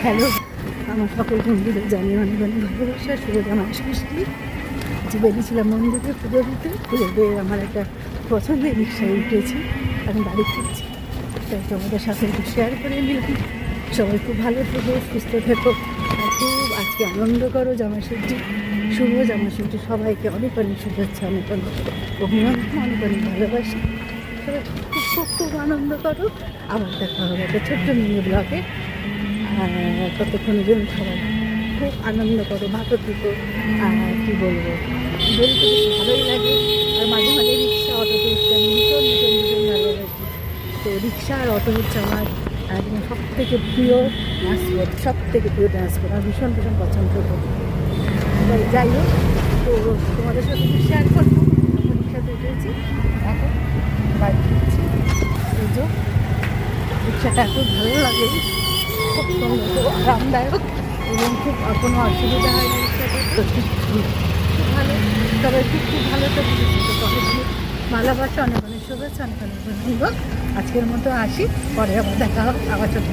Hello, আমার সকল বন্ধুদের জানিয়ে অনেক অনেক ভালোবাসা, শুভ জামাই ষষ্ঠী। যে বেরিয়েছিলাম মন্দিরে পুজো দিতে, পুজো দিয়ে আমার একটা পছন্দের রিক্সায় উঠেছি, এখন বাড়ি ফিরছি। তাই তোমাদের সাথে একটু শেয়ার করে নিলাম। সবাই খুব ভালো থেকো, সুস্থ থেকো, আর খুব আজকে আনন্দ করো জামাই ষষ্ঠী, শুভ জামাই ষষ্ঠী। সবাইকে অনেক অনেক শুভেচ্ছা, অনেক অনেক অভিনন্দন, অনেক অনেক ভালোবাসি। সবাই খুব খুব খুব আনন্দ করো। আবার দেখা হবে একটা ছোট্ট মিনি ব্লগে। ততক্ষণের জন্য সবাই খুব আনন্দ করো, ভালো থেকো। আর কী বলবো, বলতে বেশ ভালোই লাগে। আর মাঝে মাঝে রিক্সা অটোতে উঠতে আমি ভীষণ ভীষণ ভীষণ ভালোবাসি। তো রিক্সা আর অটো হচ্ছে আমার একদম সব থেকে প্রিয় ট্রান্সপোর্ট, সব থেকে প্রিয় ট্রান্সপোর্ট। আমি ভীষণ ভীষণ পছন্দ করি। যাই হোক, তো তোমাদের সাথে শেয়ার করবো। এখন রিক্সাতে উঠেছি, এখন বাড়ি ফিরছি। এই যে রিক্সাটা খুব ভালো লাগে, খুব সুন্দর, খুব আরামদায়ক এবং খুব কোনো অসুবিধা হয় না রিক্সাটা। তো খুব ভালো, সবাই খুব খুব ভালো থাকে। সবাই খুব ভালোবাসা, অনেক অনেক শুভেচ্ছা, অনেক অনেক ধন্যবাদ। আজকের মতো আসি, পরে আবার দেখা হবে, আবার ছোটো